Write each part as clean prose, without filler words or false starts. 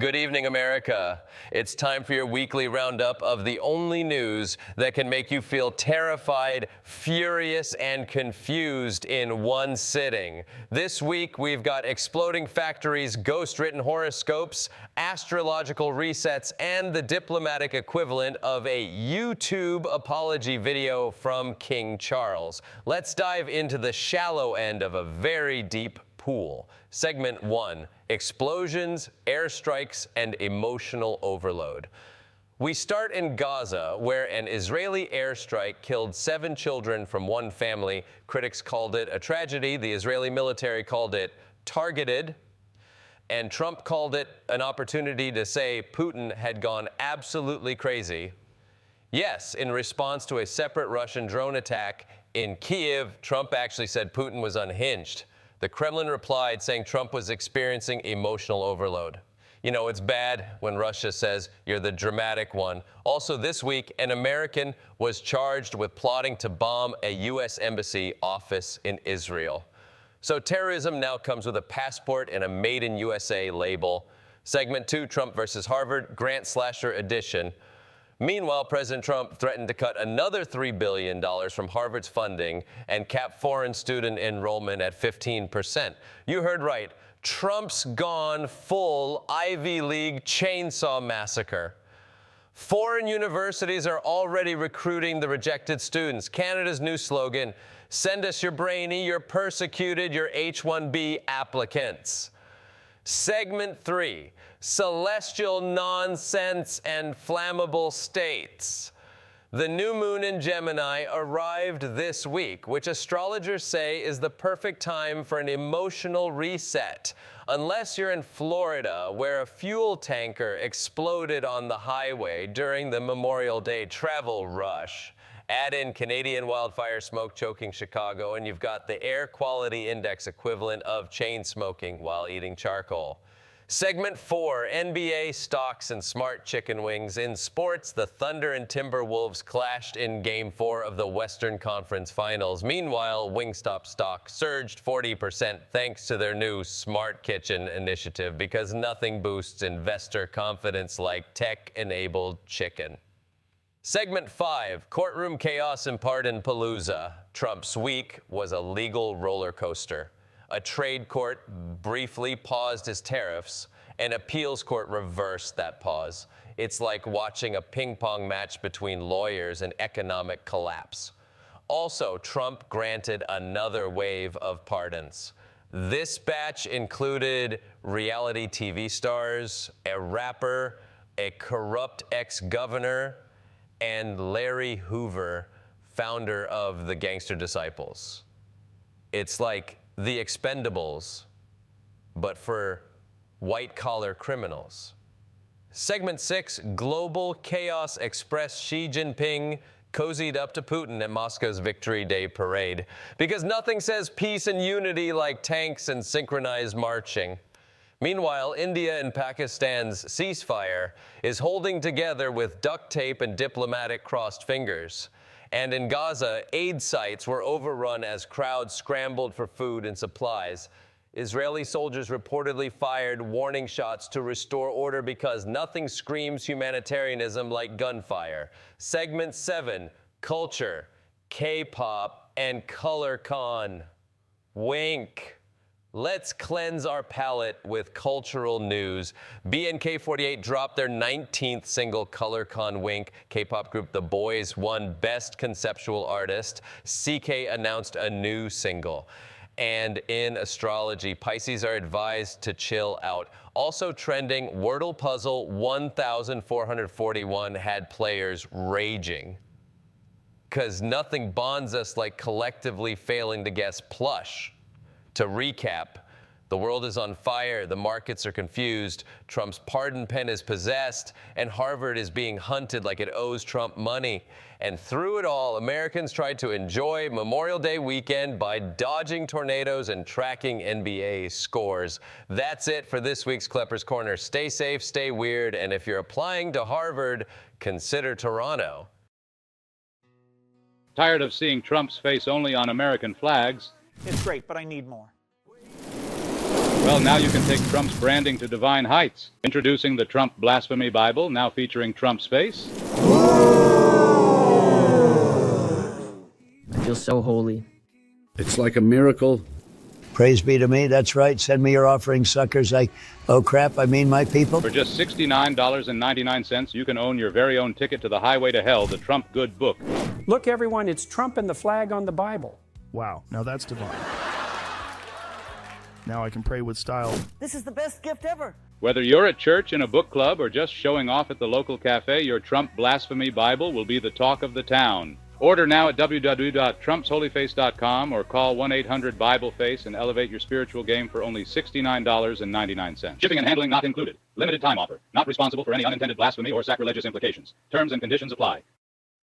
Good evening, America. It's time for your weekly roundup of the only news that can make you feel terrified, furious, and confused in one sitting. This week, we've got exploding factories, ghost-written horoscopes, astrological resets, and the diplomatic equivalent of a YouTube apology video from King Charles. Let's dive into the shallow end of a very deep pool. Segment 1, explosions, airstrikes, and emotional overload. We start in Gaza, where an Israeli airstrike killed 7 children from one family. Critics called it a tragedy. The Israeli military called it targeted. And Trump called it an opportunity to say Putin had gone absolutely crazy. Yes, in response to a separate Russian drone attack in Kiev, Trump actually said Putin was unhinged. The Kremlin replied, saying Trump was experiencing emotional overload. You know, it's bad when Russia says you're the dramatic one. Also this week, an American was charged with plotting to bomb a U.S. embassy office in Israel. So terrorism now comes with a passport and a Made in USA label. Segment 2, Trump versus Harvard, Grant Slasher edition. Meanwhile, President Trump threatened to cut another $3 billion from Harvard's funding and cap foreign student enrollment at 15%. You heard right. Trump's gone full Ivy League chainsaw massacre. Foreign universities are already recruiting the rejected students. Canada's new slogan, send us your brainy, your persecuted, your H-1B applicants. Segment 3, celestial nonsense and flammable states. The new moon in Gemini arrived this week, which astrologers say is the perfect time for an emotional reset. Unless you're in Florida, where a fuel tanker exploded on the highway during the Memorial Day travel rush. Add in Canadian wildfire smoke choking Chicago, and you've got the air quality index equivalent of chain smoking while eating charcoal. Segment 4, NBA stocks and smart chicken wings. In sports, the Thunder and Timberwolves clashed in Game 4 of the Western Conference Finals. Meanwhile, Wingstop stock surged 40% thanks to their new Smart Kitchen initiative, because nothing boosts investor confidence like tech-enabled chicken. Segment 5, courtroom chaos and pardon-palooza. Trump's week was a legal roller coaster. A trade court briefly paused his tariffs. An appeals court reversed that pause. It's like watching a ping pong match between lawyers and economic collapse. Also, Trump granted another wave of pardons. This batch included reality TV stars, a rapper, a corrupt ex-governor, and Larry Hoover, founder of the Gangster Disciples. It's like The Expendables, but for white-collar criminals. Segment 6, Global Chaos Express. Xi Jinping cozied up to Putin at Moscow's Victory Day parade, because nothing says peace and unity like tanks and synchronized marching. Meanwhile, India and Pakistan's ceasefire is holding together with duct tape and diplomatic crossed fingers. And in Gaza, aid sites were overrun as crowds scrambled for food and supplies. Israeli soldiers reportedly fired warning shots to restore order because nothing screams humanitarianism like gunfire. Segment 7, culture, K-pop, and color con. Wink. Let's cleanse our palate with cultural news. BNK48 dropped their 19th single, Color Con Wink. K-pop group The Boys won Best Conceptual Artist. CK announced a new single. And in astrology, Pisces are advised to chill out. Also trending, Wordle Puzzle 1441 had players raging. Because nothing bonds us like collectively failing to guess plush. To recap, the world is on fire, the markets are confused, Trump's pardon pen is possessed, and Harvard is being hunted like it owes Trump money. And through it all, Americans tried to enjoy Memorial Day weekend by dodging tornadoes and tracking NBA scores. That's it for this week's Klepper's Corner. Stay safe, stay weird, and if you're applying to Harvard, consider Toronto. Tired of seeing Trump's face only on American flags? It's great, but I need more. Well, now you can take Trump's branding to divine heights. Introducing the Trump Blasphemy Bible, now featuring Trump's face. I feel so holy. It's like a miracle. Praise be to me. That's right. Send me your offering, suckers. Oh crap, I mean my people. For just $69.99, you can own your very own ticket to the highway to hell, the Trump Good Book. Look, everyone, it's Trump and the flag on the Bible. Wow, now that's divine. Now I can pray with style. This is the best gift ever. Whether you're at church, in a book club, or just showing off at the local cafe, your Trump Blasphemy Bible will be the talk of the town. Order now at www.trumpsholyface.com or call 1-800-BIBLE-FACE and elevate your spiritual game for only $69.99. Shipping and handling not included. Limited time offer. Not responsible for any unintended blasphemy or sacrilegious implications. Terms and conditions apply.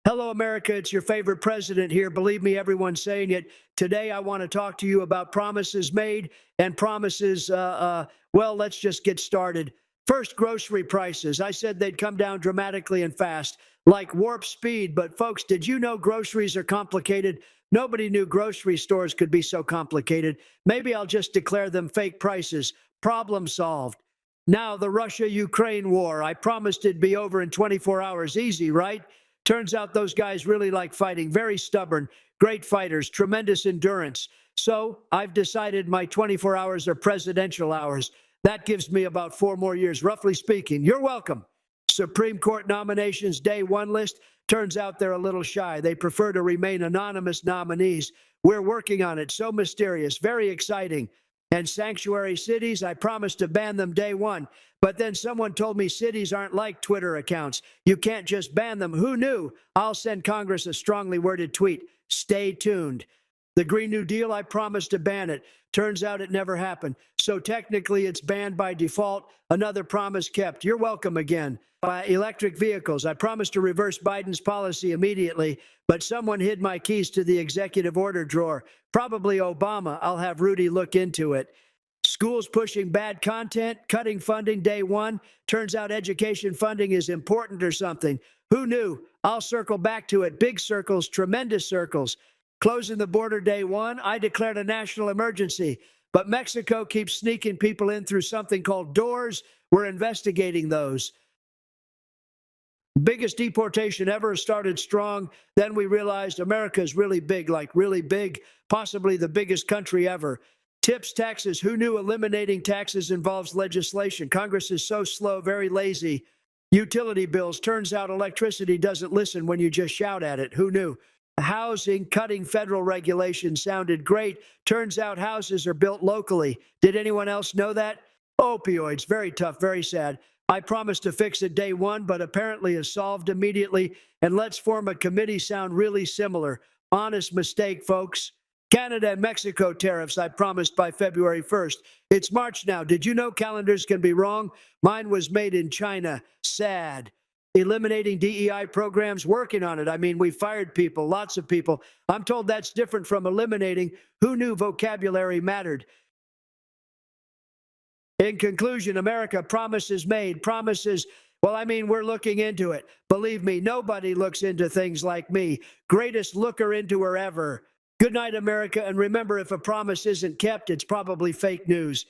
Hello, America. It's your favorite president here. Believe me, everyone's saying it. Today, I want to talk to you about promises made and promises, well, let's just get started. First, grocery prices. I said they'd come down dramatically and fast, like warp speed. But folks, did you know groceries are complicated? Nobody knew grocery stores could be so complicated. Maybe I'll just declare them fake prices. Problem solved. Now, the Russia-Ukraine war. I promised it'd be over in 24 hours. Easy, right? Turns out those guys really like fighting. Very stubborn, great fighters, tremendous endurance. So I've decided my 24 hours are presidential hours. That gives me about 4 more years, roughly speaking. You're welcome. Supreme Court nominations day 1 list. Turns out they're a little shy. They prefer to remain anonymous nominees. We're working on it. So mysterious, very exciting. And sanctuary cities, I promised to ban them day 1. But then someone told me cities aren't like Twitter accounts. You can't just ban them. Who knew? I'll send Congress a strongly worded tweet. Stay tuned. The Green New Deal, I promised to ban it. Turns out it never happened. So technically it's banned by default. Another promise kept. You're welcome again. Electric vehicles. I promised to reverse Biden's policy immediately, but someone hid my keys to the executive order drawer. Probably Obama. I'll have Rudy look into it. Schools pushing bad content, cutting funding day 1. Turns out education funding is important or something. Who knew? I'll circle back to it. Big circles, tremendous circles. Closing the border day 1, I declared a national emergency. But Mexico keeps sneaking people in through something called doors. We're investigating those. Biggest deportation ever, started strong. Then we realized America is really big, like really big, possibly the biggest country ever. Tips, taxes. Who knew eliminating taxes involves legislation? Congress is so slow, very lazy. Utility bills. Turns out electricity doesn't listen when you just shout at it. Who knew? Housing, cutting federal regulations sounded great. Turns out houses are built locally. Did anyone else know that? Opioids, very tough, very sad. I promised to fix it day 1, but apparently is solved immediately. And let's form a committee sound really similar. Honest mistake, folks. Canada and Mexico tariffs, I promised by February 1st. It's March now. Did you know calendars can be wrong? Mine was made in China. Sad. Eliminating DEI programs, working on it. I mean, we fired people, lots of people. I'm told that's different from eliminating. Who knew vocabulary mattered? In conclusion, America, promises made, promises. Well, I mean, we're looking into it. Believe me, nobody looks into things like me. Greatest looker into her ever. Good night, America. And remember, if a promise isn't kept, it's probably fake news.